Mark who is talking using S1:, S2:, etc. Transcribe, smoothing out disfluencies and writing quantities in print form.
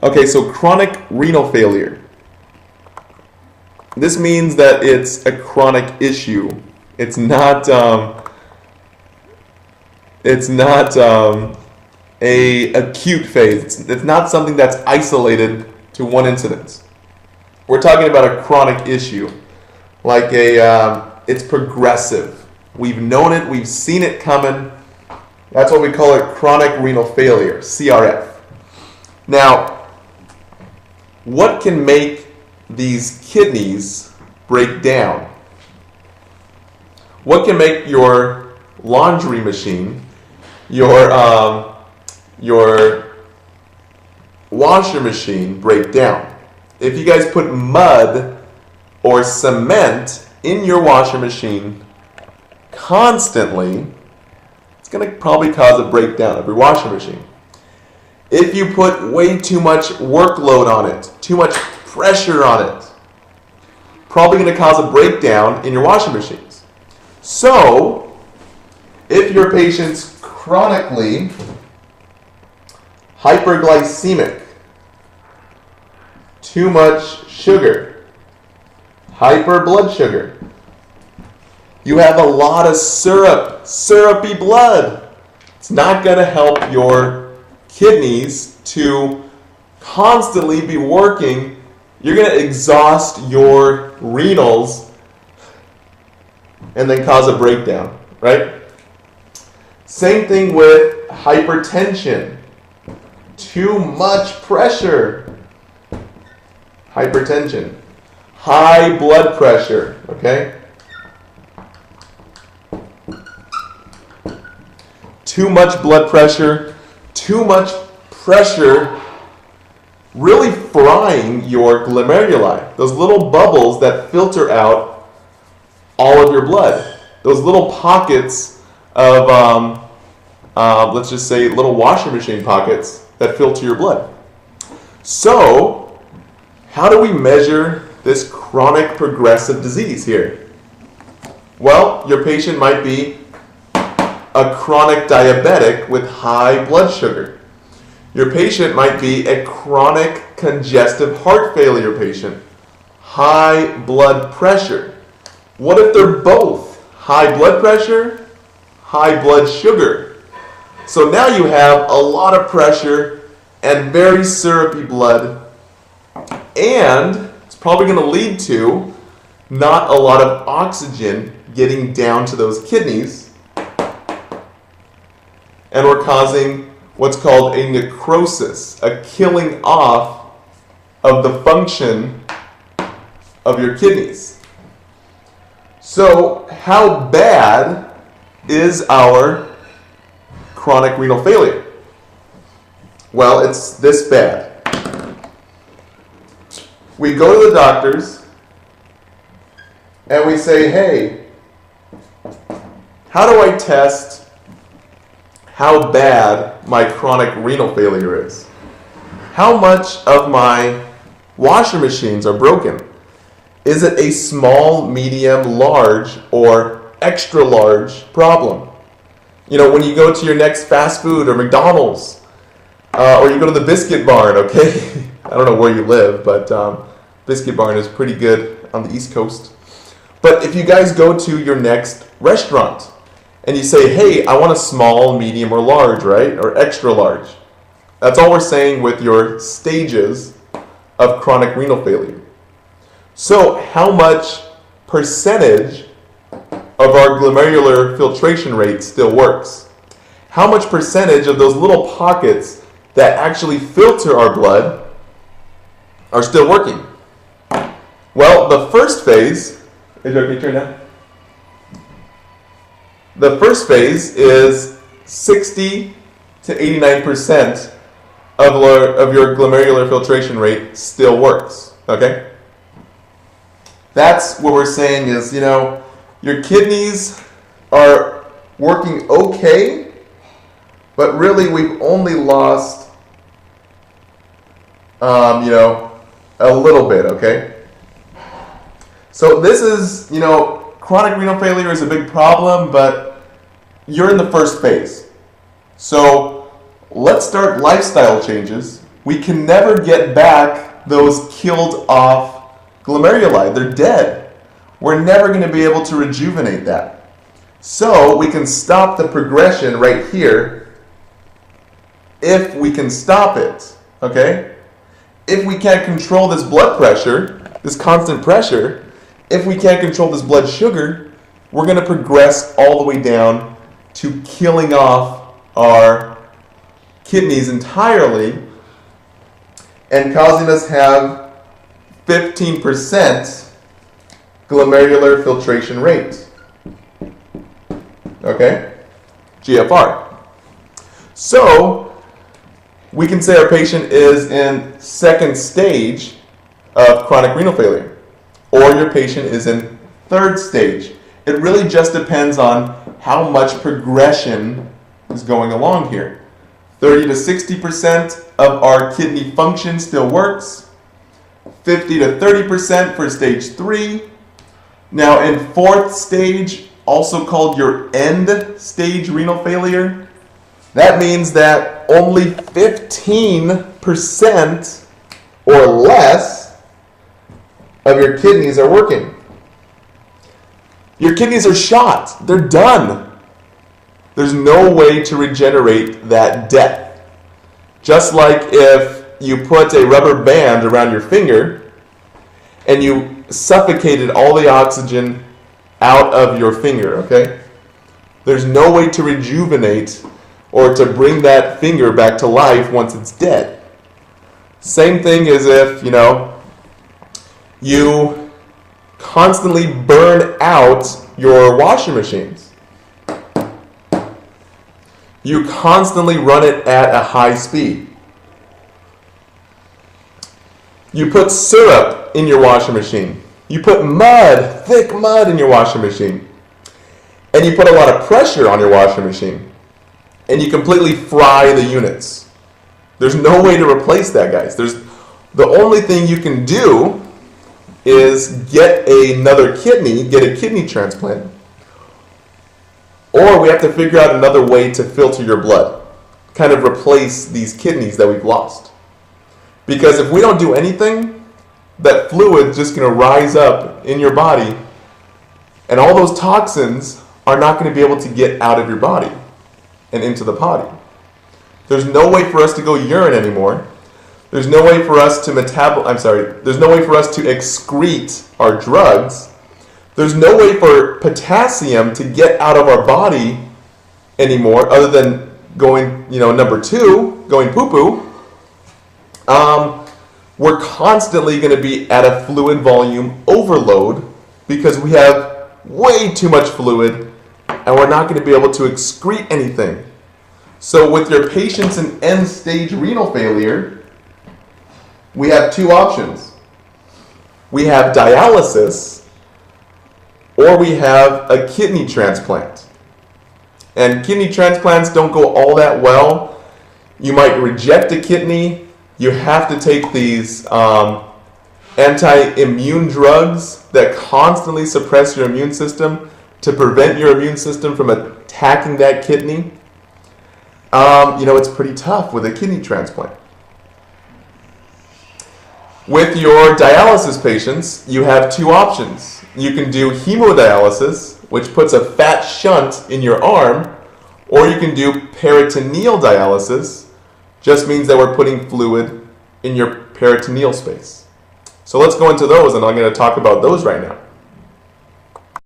S1: Okay, so chronic renal failure. This means that it's a chronic issue. It's not a acute phase. It's not something that's isolated to one incident. We're talking about a chronic issue, like it's progressive. We've known it, we've seen it coming. That's what we call it, chronic renal failure, CRF. Now, what can make these kidneys break down? What can make your laundry machine, your washer machine break down? If you guys put mud or cement in your washer machine constantly, it's going to probably cause a breakdown of your washer machine. If you put way too much workload on it, too much pressure on it, probably going to cause a breakdown in your washing machines. So, if your patient's chronically hyperglycemic, too much sugar, hyper blood sugar, you have a lot of syrupy blood, it's not going to help your kidneys to constantly be working. You're going to exhaust your renals and then cause a breakdown, right? Same thing with hypertension. Too much pressure. Hypertension. High blood pressure, okay? Too much blood pressure, too much pressure really frying your glomeruli, those little bubbles that filter out all of your blood, those little pockets of, let's just say, little washing machine pockets that filter your blood. So, how do we measure this chronic progressive disease here? Well, your patient might be a chronic diabetic with high blood sugar. Your patient might be a chronic congestive heart failure patient, high blood pressure. What if they're both high blood pressure, high blood sugar? So now you have a lot of pressure and very syrupy blood, and it's probably going to lead to not a lot of oxygen getting down to those kidneys, and we're causing what's called a necrosis, a killing off of the function of your kidneys. So how bad is our chronic renal failure? Well, it's this bad. We go to the doctors and we say, hey, how do I test how bad my chronic renal failure is? How much of my washer machines are broken? Is it a small, medium, large, or extra large problem? You know, when you go to your next fast food or McDonald's, or you go to the Biscuit Barn, okay? I don't know where you live, but Biscuit Barn is pretty good on the East Coast. But if you guys go to your next restaurant, and you say, hey, I want a small, medium, or large, right? Or extra large. That's all we're saying with your stages of chronic renal failure. So how much percentage of our glomerular filtration rate still works? How much percentage of those little pockets that actually filter our blood are still working? Well, the first phase, is it okay to turn down? The first phase is 60 to 89% of your glomerular filtration rate still works, okay? That's what we're saying is, you know, your kidneys are working okay, but really we've only lost, you know, a little bit, okay? So this is, you know, chronic renal failure is a big problem, but you're in the first phase. So let's start lifestyle changes we can never get back those killed off glomeruli. They're dead. We're never going to be able to rejuvenate that. So we can stop the progression right here if we can stop it, okay? If we can't control this blood pressure, this constant pressure, if we can't control this blood sugar, we're going to progress all the way down to killing off our kidneys entirely and causing us have 15% glomerular filtration rate. Okay? GFR. So, we can say our patient is in second stage of chronic renal failure, or your patient is in third stage. It really just depends on how much progression is going along here. 30 to 60% of our kidney function still works. 50 to 30% for stage 3. Now in fourth stage, also called your end stage renal failure, that means that only 15% or less of your kidneys are working. Your kidneys are shot. They're done. There's no way to regenerate that death. Just like if you put a rubber band around your finger and you suffocated all the oxygen out of your finger, okay? There's no way to rejuvenate or to bring that finger back to life once it's dead. Same thing as if, you constantly burn out your washing machines. You constantly run it at a high speed. You put syrup in your washing machine. You put mud, thick mud in your washing machine. And you put a lot of pressure on your washing machine. And you completely fry the units. There's no way to replace that, guys. The only thing you can do is get another kidney, get a kidney transplant. Or we have to figure out another way to filter your blood. Kind of replace these kidneys that we've lost. Because if we don't do anything, that fluid's just going to rise up in your body, and all those toxins are not going to be able to get out of your body and into the potty. There's no way for us to go urine anymore. There's no way for us to there's no way for us to excrete our drugs. There's no way for potassium to get out of our body anymore other than going, number 2, going poo-poo. We're constantly going to be at a fluid volume overload because we have way too much fluid and we're not going to be able to excrete anything. So with your patients in end-stage renal failure, we have 2 options. We have dialysis or we have a kidney transplant. And kidney transplants don't go all that well. You might reject a kidney. You have to take these anti-immune drugs that constantly suppress your immune system to prevent your immune system from attacking that kidney. It's pretty tough with a kidney transplant. With your dialysis patients, you have 2 options. You can do hemodialysis, which puts a fat shunt in your arm, or you can do peritoneal dialysis. Just means that we're putting fluid in your peritoneal space. So let's go into those, and I'm going to talk about those right now.